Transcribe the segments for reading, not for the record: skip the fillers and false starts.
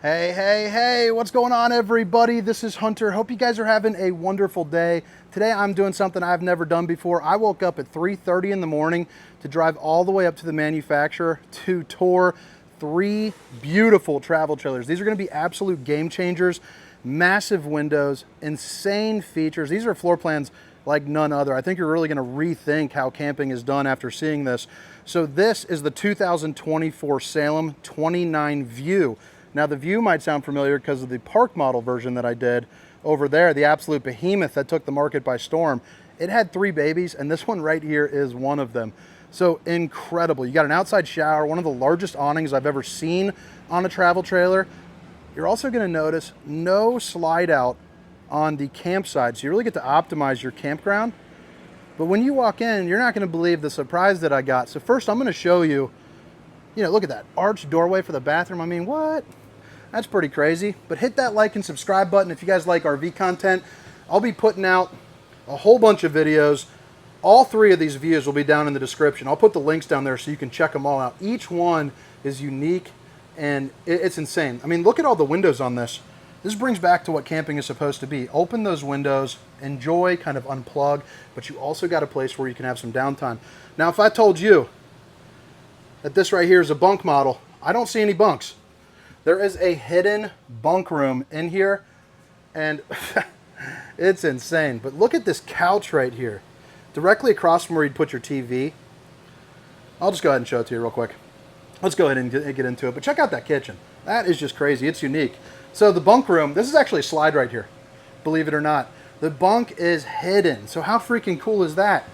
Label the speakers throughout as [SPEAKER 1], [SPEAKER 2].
[SPEAKER 1] Hey, hey, hey, what's going on, everybody? This is Hunter. Hope you guys are having a wonderful day. Today I'm doing something I've never done before. I woke up at 3:30 in the morning to drive all the way up to the manufacturer to tour 3 beautiful travel trailers. These are going to be absolute game changers. Massive windows, insane features. These are floor plans like none other. I think you're really going to rethink how camping is done after seeing this. So this is the 2024 Salem 29VIEW. Now the View might sound familiar because of the park model version that I did over there, the absolute behemoth that took the market by storm. It had 3 babies, and this one right here is one of them. So incredible. You got an outside shower, one of the largest awnings I've ever seen on a travel trailer. You're also going to notice no slide out on the campsite, so you really get to optimize your campground. But when you walk in, you're not going to believe the surprise that I got. So first I'm going to show you, look at that arched doorway for the bathroom. I mean, what? That's pretty crazy. But hit that like and subscribe button if you guys like RV content. I'll be putting out a whole bunch of videos. All 3 of these views will be down in the description. I'll put the links down there so you can check them all out. Each one is unique and it's insane. I mean, look at all the windows on this. This brings back to what camping is supposed to be. Open those windows, enjoy, kind of unplug, but you also got a place where you can have some downtime. Now, if I told you that this right here is a bunk model, I don't see any bunks. There is a hidden bunk room in here, and it's insane. But look at this couch right here, directly across from where you'd put your TV. I'll just go ahead and show it to you real quick. Let's go ahead and get into it. But check out that kitchen. That is just crazy. It's unique. So the bunk room, this is actually a slide right here, believe it or not. The bunk is hidden. So how freaking cool is that?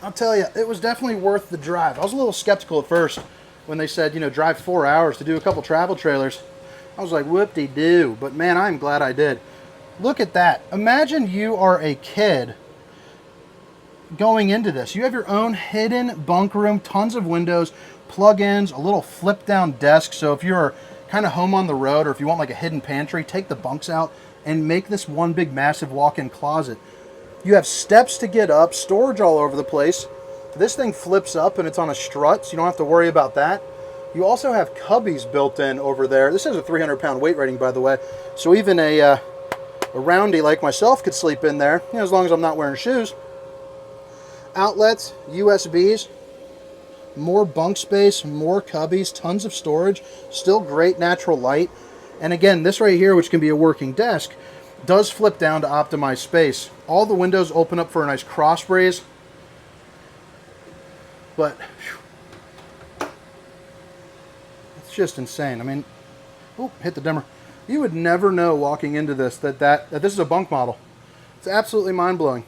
[SPEAKER 1] I'll tell you, it was definitely worth the drive. I was a little skeptical at first when they said, drive 4 hours to do a couple travel trailers. I was like, whoop-de-doo. But man, I'm glad I did. Look at that. Imagine you are a kid going into this. You have your own hidden bunk room, tons of windows, plug-ins, a little flip-down desk. So if you're kind of home on the road, or if you want like a hidden pantry, take the bunks out and make this one big massive walk-in closet. You have steps to get up, storage all over the place. This thing flips up and it's on a strut, so you don't have to worry about that. You also have cubbies built in over there. This has a 300-pound weight rating, by the way, so even a roundie like myself could sleep in there, as long as I'm not wearing shoes. Outlets, USBs, more bunk space, more cubbies, tons of storage, still great natural light. And again, this right here, which can be a working desk, does flip down to optimize space. All the windows open up for a nice cross breeze. But it's just insane. I mean, hit the dimmer. You would never know walking into this that this is a bunk model. It's absolutely mind-blowing.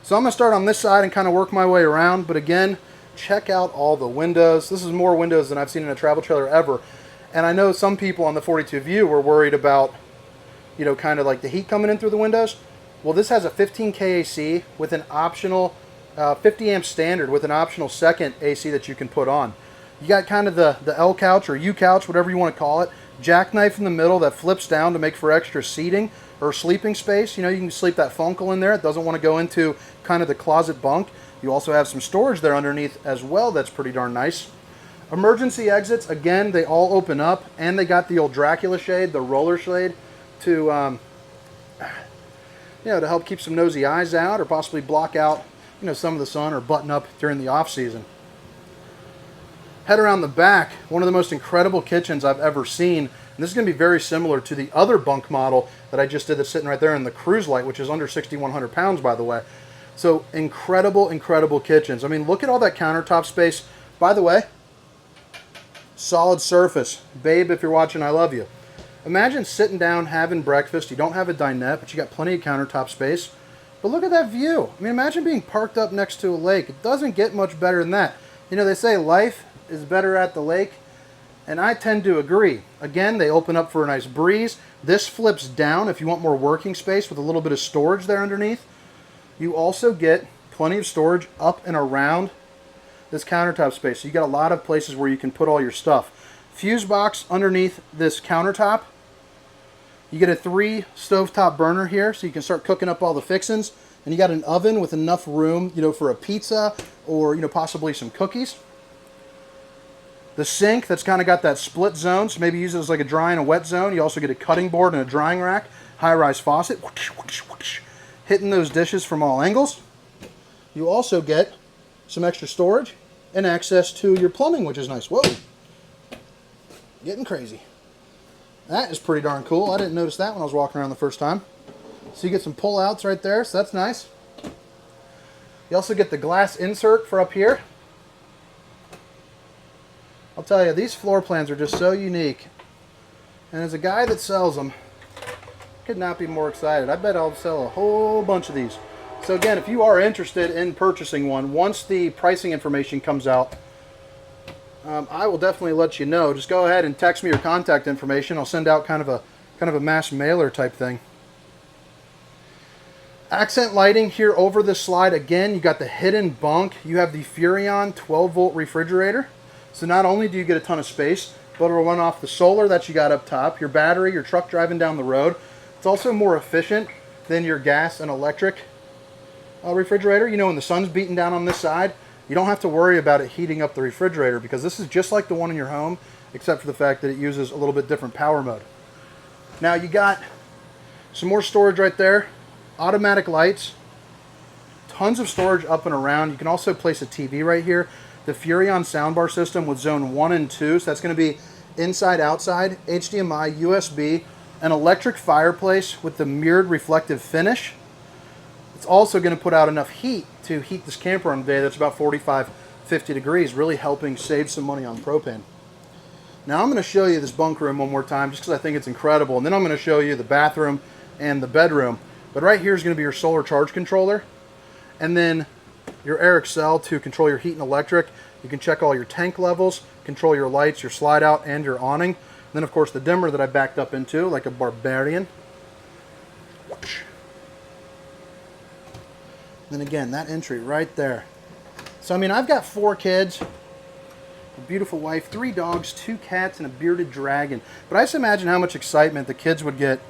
[SPEAKER 1] So I'm going to start on this side and kind of work my way around. But again, check out all the windows. This is more windows than I've seen in a travel trailer ever. And I know some people on the 42VIEW were worried about, kind of like the heat coming in through the windows. Well, this has a 15K AC with an optional 50 amp standard with an optional second AC that you can put on. You got kind of the L couch or U couch, whatever you want to call it. Jackknife in the middle that flips down to make for extra seating or sleeping space. You can sleep that funkle in there. It doesn't want to go into kind of the closet bunk. You also have some storage there underneath as well. That's pretty darn nice. Emergency exits, again, they all open up, and they got the old Dracula shade, the roller shade, to to help keep some nosy eyes out or possibly block out some of the sun or button up during the off season. Head around the back, one of the most incredible kitchens I've ever seen. And this is going to be very similar to the other bunk model that I just did that's sitting right there in the Cruise Light, which is under 6,100 pounds, by the way. So incredible, incredible kitchens. I mean, look at all that countertop space. By the way, solid surface. Babe, if you're watching, I love you. Imagine sitting down, having breakfast. You don't have a dinette, but you got plenty of countertop space. But look at that view. I mean, imagine being parked up next to a lake. It doesn't get much better than that. They say life is better at the lake, and I tend to agree. Again, they open up for a nice breeze. This flips down if you want more working space with a little bit of storage there underneath. You also get plenty of storage up and around this countertop space. So you got a lot of places where you can put all your stuff. Fuse box underneath this countertop. You get a 3 stovetop burner here, so you can start cooking up all the fixings. And you got an oven with enough room, for a pizza or, possibly some cookies. The sink that's kind of got that split zone, so maybe use it as like a dry and a wet zone. You also get a cutting board and a drying rack, high-rise faucet, hitting those dishes from all angles. You also get some extra storage and access to your plumbing, which is nice. Whoa, getting crazy. That is pretty darn cool. I didn't notice that when I was walking around the first time. So you get some pull-outs right there, so that's nice. You also get the glass insert for up here. I'll tell you, these floor plans are just so unique. And as a guy that sells them, I could not be more excited. I bet I'll sell a whole bunch of these. So again, if you are interested in purchasing one, once the pricing information comes out, I will definitely let you know. Just go ahead and text me your contact information. I'll send out kind of a mass mailer type thing. Accent lighting here over this slide. Again, you got the hidden bunk. You have the Furrion 12-volt refrigerator. So not only do you get a ton of space, but it'll run off the solar that you got up top, your battery, your truck driving down the road. It's also more efficient than your gas and electric refrigerator. You know, when the sun's beating down on this side, you don't have to worry about it heating up the refrigerator, because this is just like the one in your home, except for the fact that it uses a little bit different power mode. Now you got some more storage right there, automatic lights, tons of storage up and around. You can also place a TV right here. The Furrion soundbar system with zone 1 and 2, so that's going to be inside, outside, HDMI, USB, an electric fireplace with the mirrored reflective finish. It's also going to put out enough heat to heat this camper on a day that's about 45, 50 degrees, really helping save some money on propane. Now I'm going to show you this bunk room one more time just because I think it's incredible, and then I'm going to show you the bathroom and the bedroom. But right here is going to be your solar charge controller, and then your air Excel to control your heat and electric. You can check all your tank levels, control your lights, your slide out, and your awning. And then of course the dimmer that I backed up into like a barbarian. And then again, that entry right there. So I mean, I've got 4 kids, a beautiful wife, 3 dogs, 2 cats, and a bearded dragon. But I just imagine how much excitement the kids would get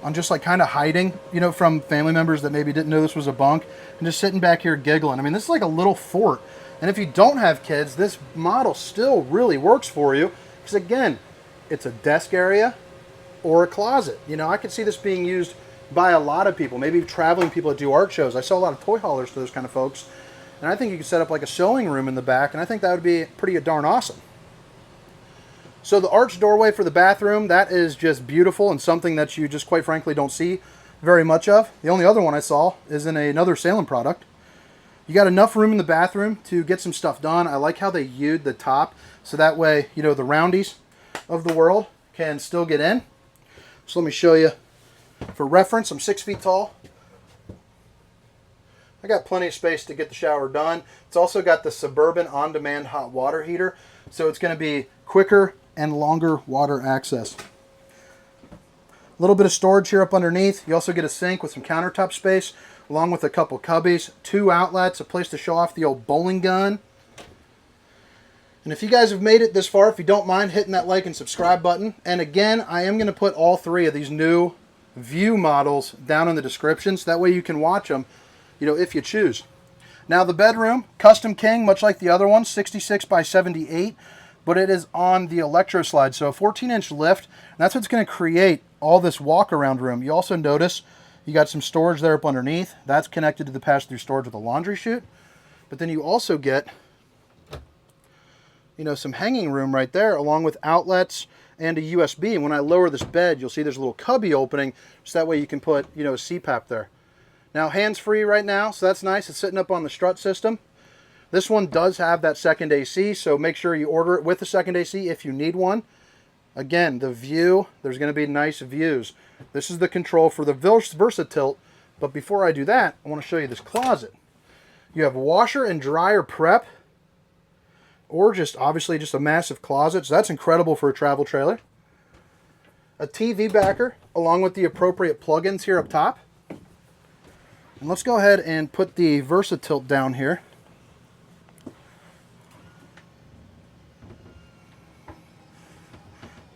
[SPEAKER 1] on just like kind of hiding, you know, from family members that maybe didn't know this was a bunk, and just sitting back here giggling. I mean, this is like a little fort. And if you don't have kids, this model still really works for you, because again, it's a desk area or a closet. You know, I could see this being used by a lot of people, maybe traveling people that do art shows. I saw a lot of toy haulers for those kind of folks, and I think you could set up like a sewing room in the back, and I think that would be pretty darn awesome. So the arched doorway for the bathroom, that is just beautiful and something that you just quite frankly don't see very much of. The only other one I saw is in another Salem product. You got enough room in the bathroom to get some stuff done. I like how they U'd the top, so that way, you know, the roundies of the world can still get in. So let me show you for reference. I'm 6 feet tall. I got plenty of space to get the shower done. It's also got the Suburban on-demand hot water heater, so it's going to be quicker and longer water access. A little bit of storage here up underneath. You also get a sink with some countertop space, along with a couple cubbies, 2 outlets, a place to show off the old bowling gun. And if you guys have made it this far, if you don't mind hitting that like and subscribe button. And again, I am going to put all 3 of these new View models down in the description, so that way you can watch them, you know, if you choose. Now the bedroom, custom king, much like the other one, 66 by 78. But it is on the electro slide, so a 14-inch lift, and that's what's going to create all this walk-around room. You also notice you got some storage there up underneath. That's connected to the pass-through storage with a laundry chute. But then you also get, you know, some hanging room right there, along with outlets and a USB. And when I lower this bed, you'll see there's a little cubby opening, so that way you can put, you know, a CPAP there. Now, hands-free right now, so that's nice. It's sitting up on the strut system. This one does have that second AC, so make sure you order it with the second AC if you need one. Again, the view, there's going to be nice views. This is the control for the VersaTilt, but before I do that, I want to show you this closet. You have washer and dryer prep, or just obviously just a massive closet, so that's incredible for a travel trailer. A TV backer, along with the appropriate plugins here up top. And let's go ahead and put the VersaTilt down here.